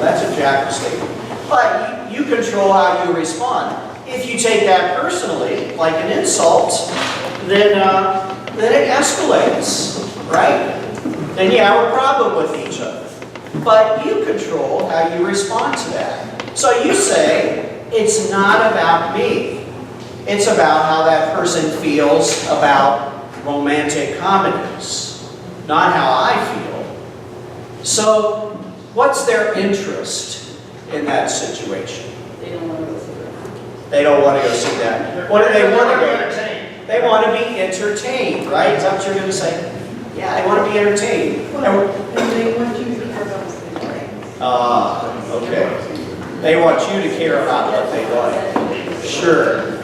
That's a jackal statement. But you control how you respond. If you take that personally, like an insult, then it escalates, right? Then you have a problem with each other. But you control how you respond to that. So you say, it's not about me. It's about how that person feels about romantic comedies, not how I feel. So, what's their interest in that situation? They don't want to go see that. They don't want to go see that. What do they want to go? They want to be entertained, right? Is that what you're going to say? Yeah, they want to be entertained. Well, and they want you to care about what they like. Okay. They want you to care about what they like. Sure.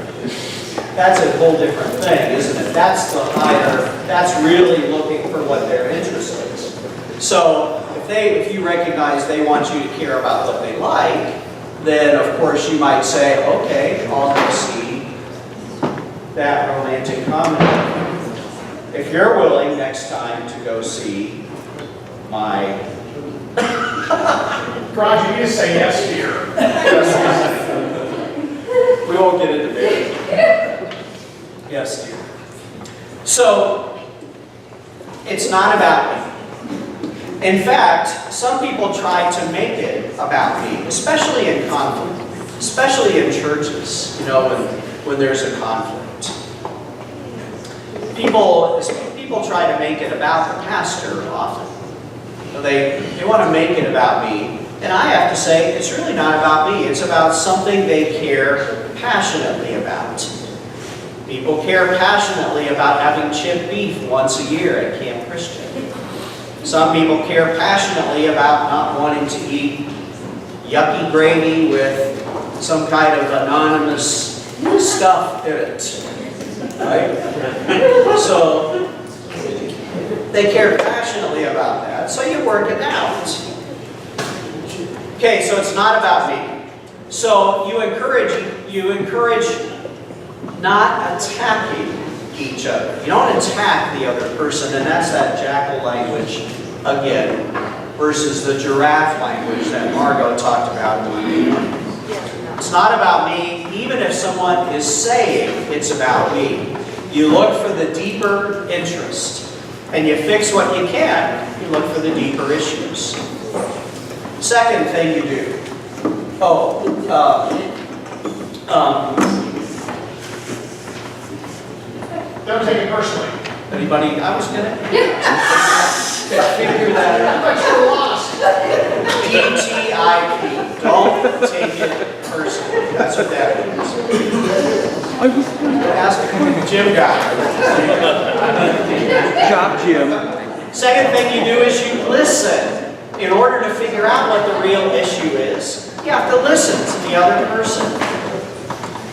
That's a whole different thing, isn't it? That's the higher, that's really looking for what their interest is. So, if you recognize they want you to care about what they like, then of course you might say, okay, I'll go see that romantic comedy. If you're willing next time to go see my... Roger, you just say yes, dear. We won't get into it. Yes, dear. So, it's not about me. In fact, some people try to make it about me, especially in conflict, especially in churches, you know, when there's a conflict. People try to make it about the pastor often. So they want to make it about me. And I have to say, it's really not about me. It's about something they care passionately about. People care passionately about having chipped beef once a year at Camp Christian. Some people care passionately about not wanting to eat yucky gravy with some kind of anonymous stuff in it. Right? So, they care passionately about that. So you work it out. Okay, so it's not about me. So you encourage not attacking each other. You don't attack the other person, and that's that jackal language again, versus the giraffe language that Margot talked about. It's not about me, even if someone is saying it's about me. You look for the deeper interest, and you fix what you can. You look for the deeper issues. Second thing you do. Don't take it personally. Anybody? I was gonna figure that I out. thought you were lost. PTIP. Don't take it personally. That's what that means. Ask Jim guy. Job, Jim. Second thing you do is you listen. In order to figure out what the real issue is, you have to listen to the other person.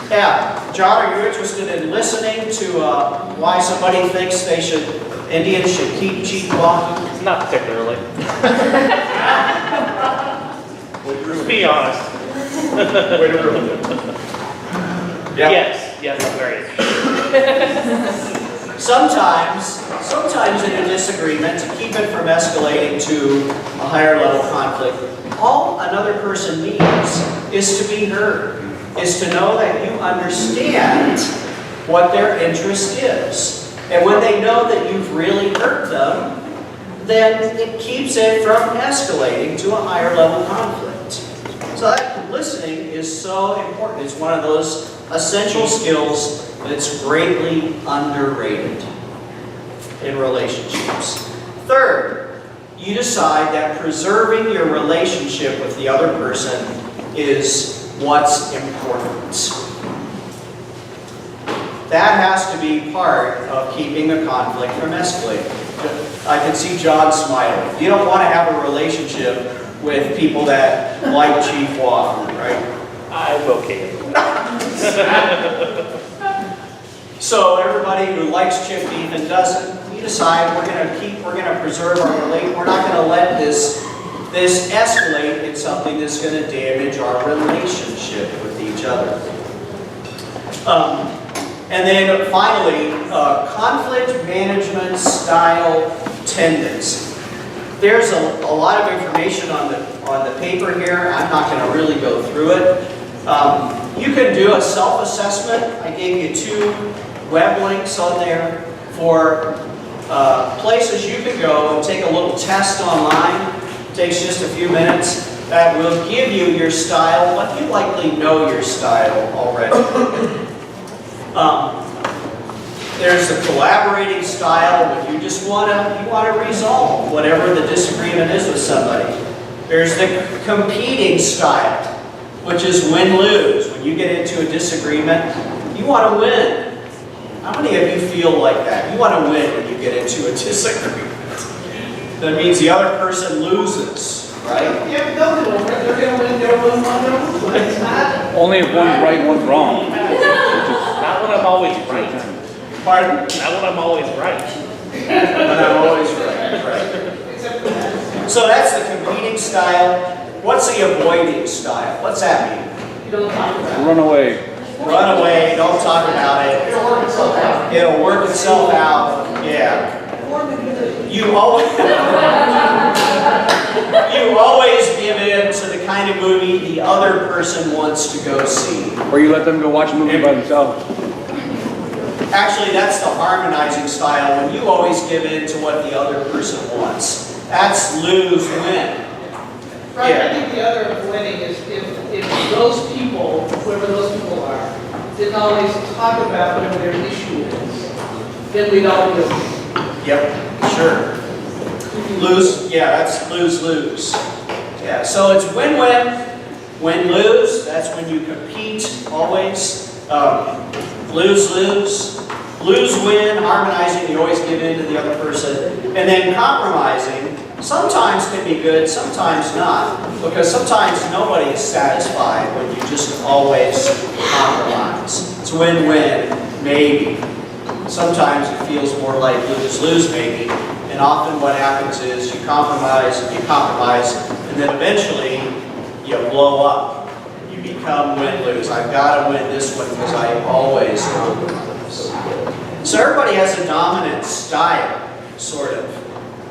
Yeah, John, are you interested in listening to why somebody thinks Indians should keep cheap law? Not particularly. To be honest. Way to ruin it. Yes, I'm very interested. Sometimes in a disagreement, to keep it from escalating to a higher level conflict, all another person needs is to be heard, is to know that you understand what their interest is. And when they know that you've really heard them, then it keeps it from escalating to a higher level conflict. So that listening is so important. It's one of those essential skills that's greatly underrated in relationships. Third, you decide that preserving your relationship with the other person is what's important. That has to be part of keeping the conflict from escalating. I can see John smiling. You don't want to have a relationship with people that like Chief Wah, right? I'm okay. So everybody who likes chipped beef and doesn't, you decide we're going to preserve our relationship. We're not going to let this escalate in something that's going to damage our relationship with each other. And then finally, conflict management style tendency. there's a lot of information on the paper here. I'm not going to really go through it. You can do a self-assessment. I gave you 2 web links on there for places you can go and take a little test online. It takes just a few minutes. That will give you your style, but you likely know your style already. There's the collaborating style when you just want to resolve whatever the disagreement is with somebody. There's the competing style, which is win-lose. When you get into a disagreement, you want to win. How many of you feel like that? You want to win when you get into a disagreement. That means the other person loses, right? Yeah, but they'll do it. They're going to win, they'll win, they'll win. It's not. Only if one's right, one's wrong. Not when I'm always right. Pardon? Not when I'm always right. But I'm always right. Except for that. So that's the competing style. What's the avoiding style? What's that mean? You don't talk about it. Run away. Run away, don't talk about it. It'll work itself out. It'll work itself out. Yeah. You always, you always give in to the kind of movie the other person wants to go see. Or you let them go watch a movie by themselves. Actually, that's the harmonizing style, when you always give in to what the other person wants. That's lose-win. Right, Yeah. I think the other avoiding is if those people, whoever those people are, didn't always talk about whatever their issue is, then we'd all be okay. Yep, sure. Lose, yeah, that's lose-lose. Yeah, so it's win-win, win-lose, that's when you compete always. Lose-lose, lose-win, harmonizing, you always give in to the other person. And then compromising, sometimes can be good, sometimes not. Because sometimes nobody is satisfied when you just always compromise. It's win-win, maybe. Sometimes it feels more like lose-lose maybe. And often what happens is you compromise, and then eventually you blow up. You become win-lose. I've got to win this one because I always compromise. So everybody has a dominant style, sort of,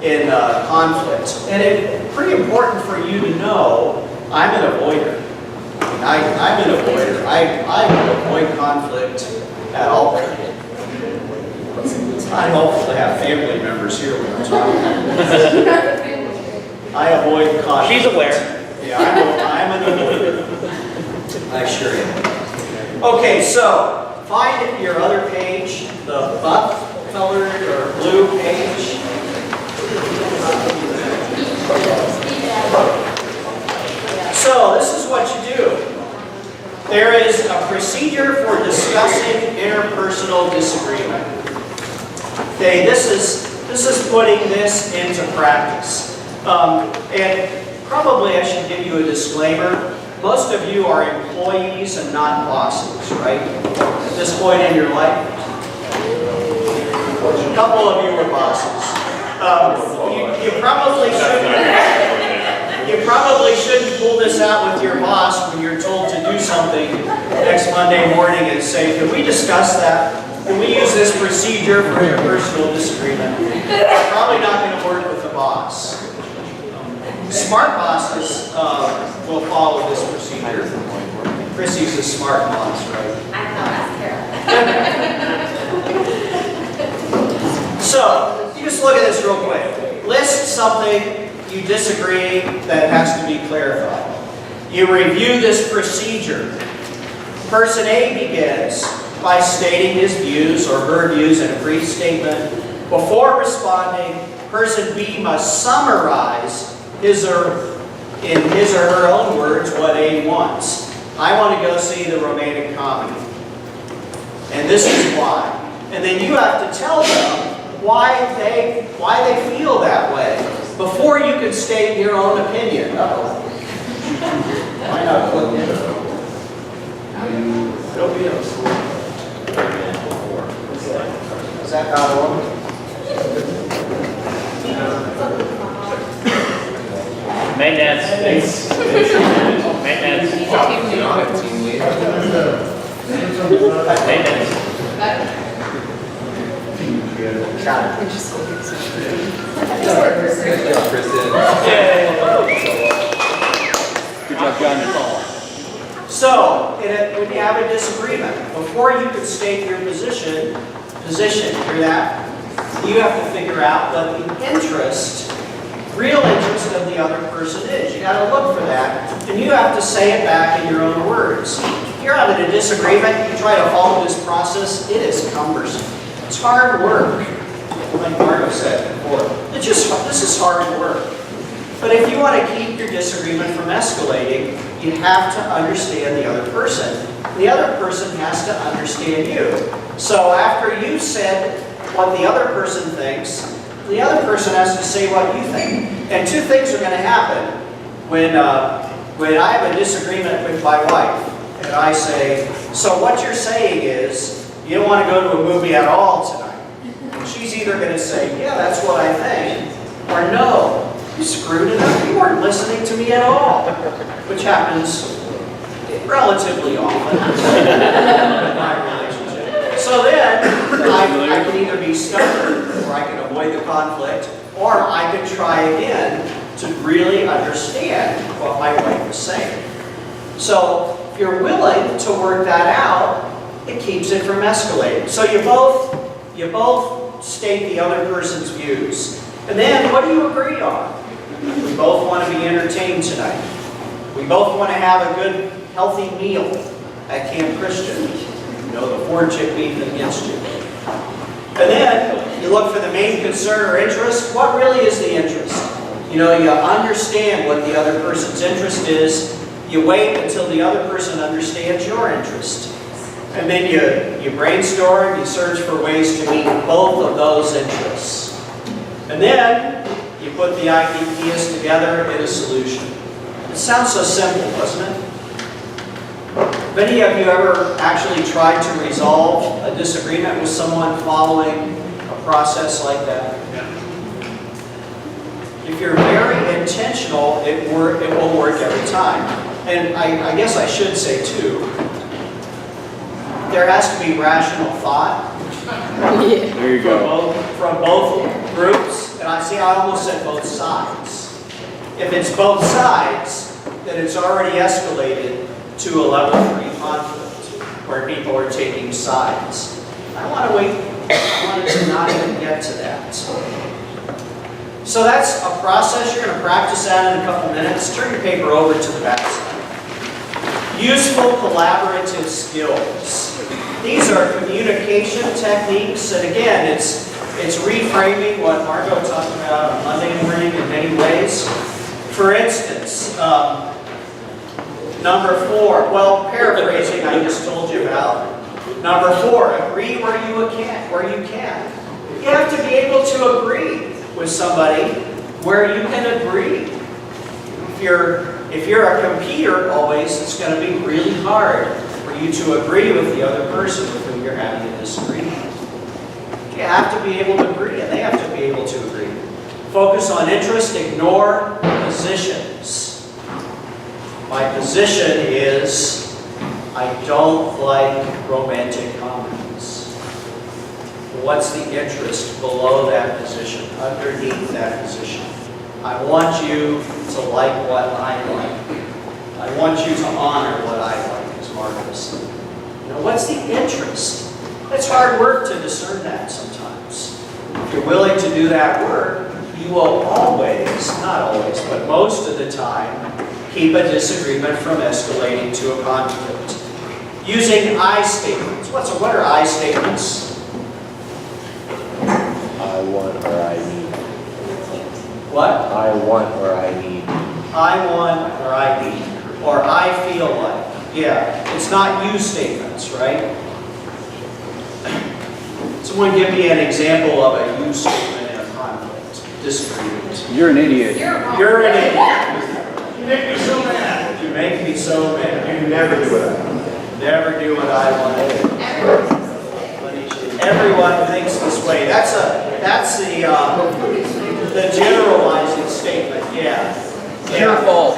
in conflict. And it's pretty important for you to know, I'm an avoider. I'm an avoider. I avoid conflict at all. It's not helpful to have family members here when I'm talking. I avoid conflict. She's aware. Yeah, I'm an avoider. I assure you. Okay, so find your other page, the buff-colored or blue page. So this is what you do. There is a procedure for discussing interpersonal disagreement. Okay, this is putting this into practice. And probably I should give you a disclaimer. Most of you are employees and not bosses, right? At this point in your life. A couple of you are bosses. You probably shouldn't pull this out with your boss when you're told to do something next Monday morning and say, can we discuss that? Can we use this procedure for interpersonal disagreement? It's probably not going to work with the boss. Smart bosses will follow this procedure. Chrissy's a smart boss, right? I know, that's Cara. So, you just look at this real quick. List something you disagree that has to be clarified. You review this procedure. Person A begins by stating his views or her views in a brief statement. Before responding, person B must summarize in his or her own words what A wants. I want to go see the romantic comedy. And this is why. And then you have to tell them why they feel that way before you can state your own opinion. Why not put it in? Don't be Is that not on? Maintenance. Maintenance. Maintenance. Got it. Good job, Kristen. Good job, John. So, when you have a disagreement, before you can state your position, hear that? You have to figure out what the real interest of the other person is. You got to look for that, and you have to say it back in your own words. If you're having a disagreement, you try to follow this process, it is cumbersome. It's hard work, like Margo said before. This is hard work. But if you want to keep your disagreement from escalating, you have to understand the other person. The other person has to understand you. So after you've said what the other person thinks, the other person has to say what you think. And two things are going to happen when I have a disagreement with my wife, and I say, so what you're saying is, you don't want to go to a movie at all tonight. And she's either going to say, yeah, that's what I think, or no, you screwed it up, you weren't listening to me at all, which happens relatively often in my relationship. So then, I can either be stubborn, or I can avoid the conflict, or I can try again to really understand what my wife is saying. So, if you're willing to work that out, it keeps it from escalating. So you both state the other person's views. And then, what do you agree on? We both want to be entertained tonight. We both want to have a good, healthy meal at Camp Christian. You know, the 4-chip beef against you. And then, you look for the main concern or interest. What really is the interest? You know, you understand what the other person's interest is. You wait until the other person understands your interest. And then you brainstorm, you search for ways to meet both of those interests. And then, you put the ideas together in a solution. It sounds so simple, doesn't it? Have any of you ever actually tried to resolve a disagreement with someone following a process like that? If you're very intentional, it will work every time. And I guess I should say too, there has to be rational thought. There you go. From both groups. And I almost said both sides. If it's both sides, then it's already escalated to a level 3 conflict where people are taking sides. I want to wait. I wanted to not even get to that. So that's a process. You're going to practice that in a couple minutes. Turn your paper over to the back side. Useful collaborative skills. These are communication techniques, and again, it's reframing what Margo talked about on Monday morning in many ways. For instance, number 4, well, paraphrasing I just told you about. Number 4, agree where you can. You have to be able to agree with somebody where you can agree. If you're a competer always, it's going to be really hard for you to agree with the other person with whom you're having a disagreement. You have to be able to agree, and they have to be able to agree. Focus on interest, ignore positions. My position is, I don't like romantic comedies. What's the interest below that position, underneath that position? I want you to like what I like. I want you to honor what I like, as Margo said. You know, what's the interest? It's hard work to discern that sometimes. If you're willing to do that work, you will always, not always, but most of the time, keep a disagreement from escalating to a conflict. Using I statements. What are I statements? I want or I need. What? I want or I need. I want or I need. Or I feel like. Yeah, it's not you statements, right? Someone give me an example of a you statement in a conflict, disagreement. You're an idiot. You're an idiot. You make me so mad. You make me so mad. You never do it. Never do what I want to do. Everyone thinks this way. That's the generalizing statement. Yeah. It's your fault.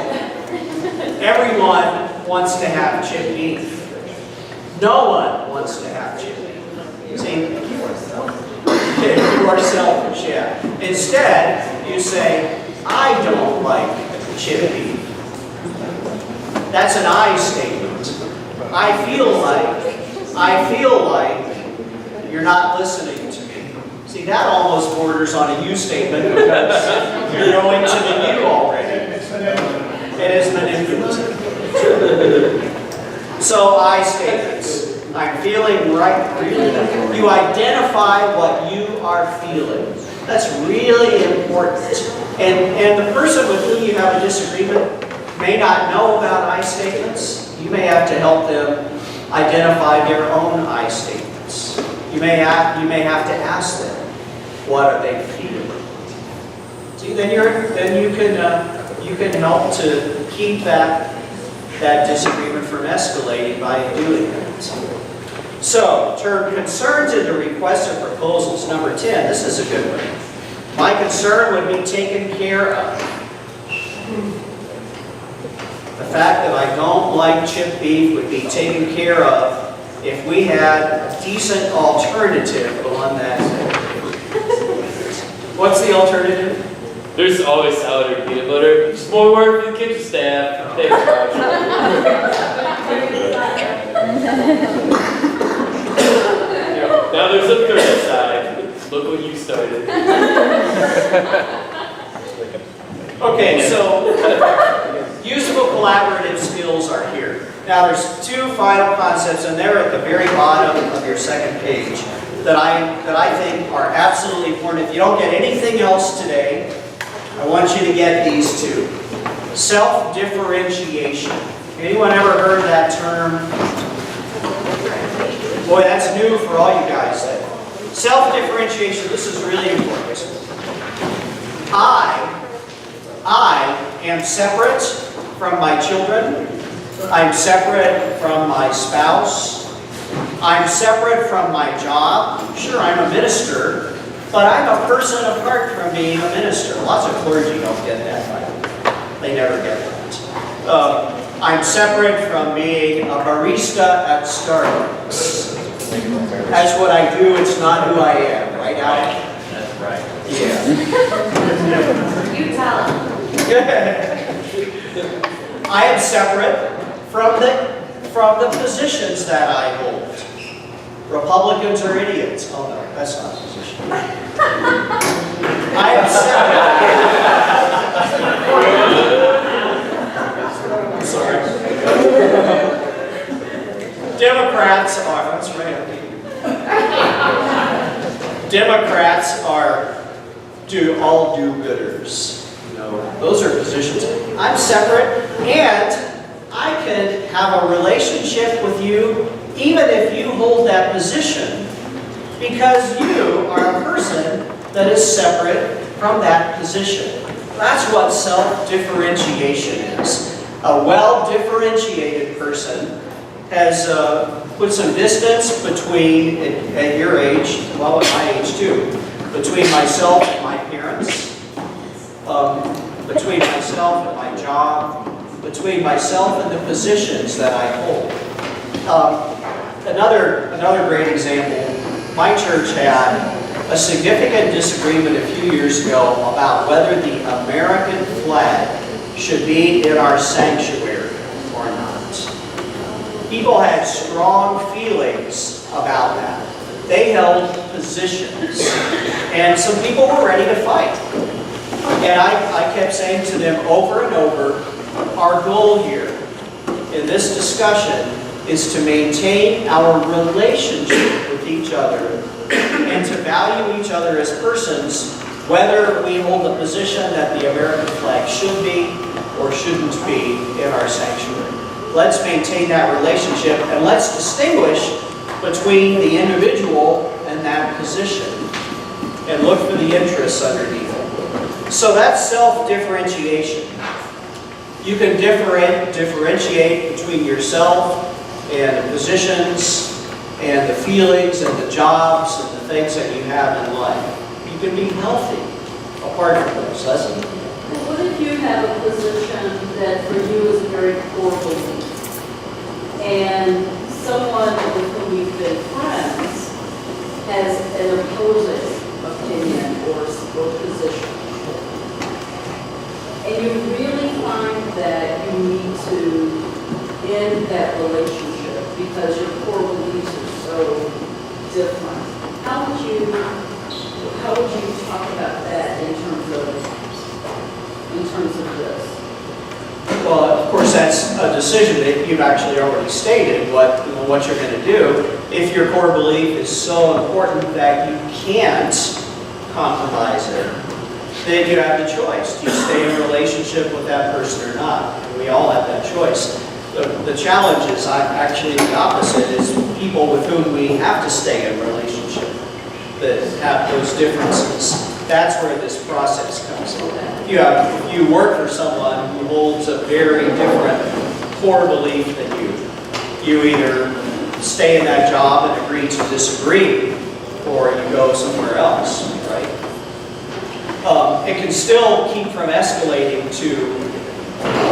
Everyone wants to have chip beef. No one wants to have chip beef. See? You are selfish, yeah. Instead, you say, I don't like chip beef. That's an I statement. I feel like you're not listening to me. See, that almost borders on a you statement because you're going to the you already. It is manipulative. So I statements. I'm feeling right. Really. You identify what you are feeling. That's really important. And the person with whom you have a disagreement may not know about I statements. You may have to help them identify their own I statements. You may have to ask them, what are they feeling? See, then you can help to keep that disagreement from escalating by doing that. So, turn concerns into requests or proposals. Number 10, this is a good one. My concern would be taken care of. The fact that I don't like chip beef would be taken care of if we had a decent alternative on that. What's the alternative? There's always salad or peanut butter. Just more work for the kitchen staff. Thanks, Josh. Now there's a third side. Look what you started. Okay, so usable collaborative skills are here. Now there's two final concepts, and they're at the very bottom of your second page that I think are absolutely important. If you don't get anything else today, I want you to get these two. Self-differentiation. Anyone ever heard that term? Boy, that's new for all you guys. Self-differentiation, this is really important. I am separate from my children. I'm separate from my spouse. I'm separate from my job. Sure, I'm a minister, but I'm a person apart from being a minister. Lots of clergy don't get that, by the way. They never get that. I'm separate from being a barista at Starbucks. That's what I do, it's not who I am, right, Al? That's right. Yeah. You tell them. I am separate from the positions that I hold. Republicans are idiots. Oh no, that's not a position. I am separate. Sorry. Democrats are, that's right. Democrats are all do-gooders. You know, those are positions. I'm separate, and I can have a relationship with you even if you hold that position, because you are a person that is separate from that position. That's what self-differentiation is. A well-differentiated person has put some distance between, at your age, well, at my age too, between myself and my parents, between myself and my job, between myself and the positions that I hold. Another great example, my church had a significant disagreement a few years ago about whether the American flag should be in our sanctuary or not. People had strong feelings about that. They held positions, and some people were ready to fight. And I kept saying to them over and over, our goal here in this discussion is to maintain our relationship with each other and to value each other as persons, whether we hold a position that the American flag should be or shouldn't be in our sanctuary. Let's maintain that relationship, and let's distinguish between the individual and that position and look for the interests underneath it. So that's self-differentiation. You can differentiate between yourself and the positions and the feelings and the jobs and the things that you have in life. You can be healthy apart from those. Leslie? What if you have a position that for you is a very core belief, and someone with whom you've been friends has an opposing opinion or position. And you really find that you need to end that relationship because your core beliefs are so different. How would you talk about that in terms of this? Well, of course, that's a decision that you've actually already stated, what you're going to do. If your core belief is so important that you can't compromise it, then you have the choice. Do you stay in a relationship with that person or not? And we all have that choice. The challenge is actually the opposite, is people with whom we have to stay in a relationship that have those differences. That's where this process comes in. If you work for someone who holds a very different core belief than you either stay in that job and agree to disagree, or you go somewhere else, right? It can still keep from escalating to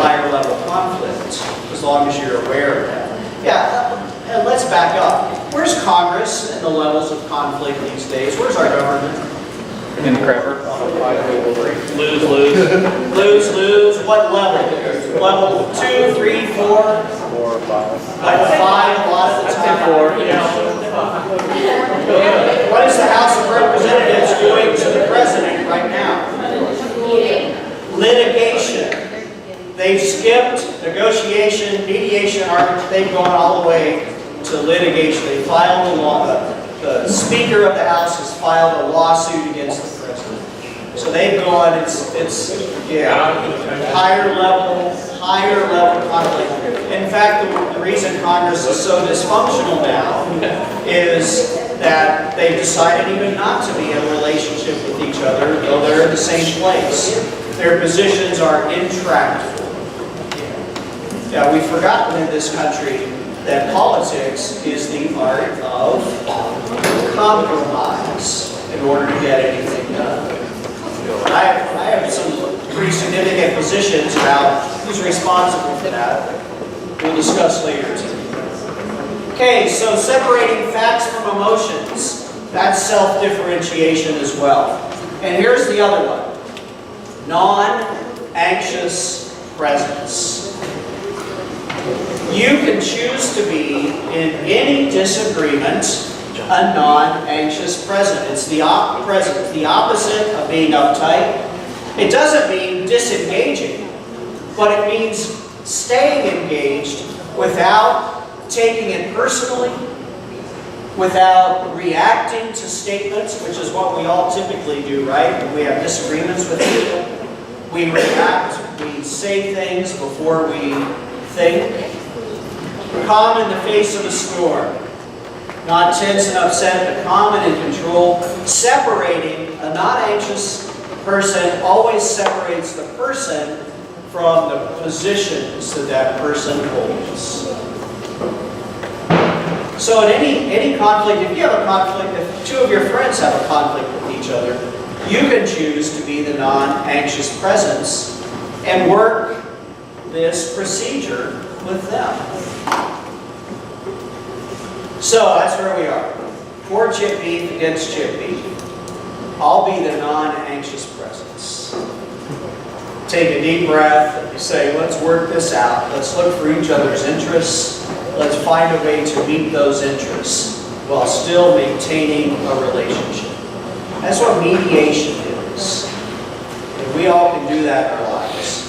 higher level conflict, as long as you're aware of that. Yeah, and let's back up. Where's Congress and the levels of conflict these days? Where's our government? In the crapper. Lose. Lose. What level? Level 2, 3, 4? 4 or 5. Like 5 a lot of the time. 4. What is the House of Representatives doing to the president right now? Litigation. They've skipped negotiation, mediation, arbitration. They've gone all the way to litigation. They filed a law. The Speaker of the House has filed a lawsuit against the president. So they've gone. It's higher level conflict. In fact, the reason Congress is so dysfunctional now is that they've decided even not to be in a relationship with each other, though they're in the same place. Their positions are intractable. Yeah, we've forgotten in this country that politics is the art of compromise in order to get anything done. I have some pretty significant positions about who's responsible for that. We'll discuss later today. Okay, so separating facts from emotions. That's self-differentiation as well. And here's the other one. Non-anxious presence. You can choose to be in any disagreement a non-anxious present. It's the opposite of being uptight. It doesn't mean disengaging, but it means staying engaged without taking it personally, without reacting to statements, which is what we all typically do, right? When we have disagreements with people, we react, we say things before we think. Calm in the face of a storm. Not tense and upset, but calm and in control. Separating a not anxious person always separates the person from the positions that that person holds. So in any conflict, if you have a conflict, if two of your friends have a conflict with each other, you can choose to be the non-anxious presence and work this procedure with them. So that's where we are. For chip beef against chip beef. I'll be the non-anxious presence. Take a deep breath and say, let's work this out. Let's look for each other's interests. Let's find a way to meet those interests while still maintaining a relationship. That's what mediation is. And we all can do that in our lives.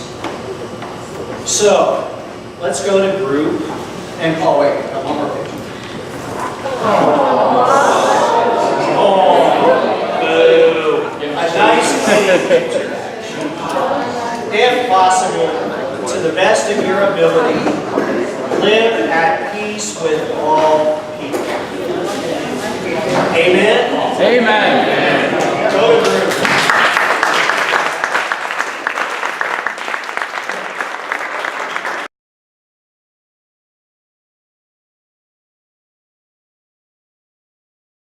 So, let's go to group and, oh wait, one more picture. A nice clean picture. If possible, to the best of your ability, live at peace with all people. Amen? Amen.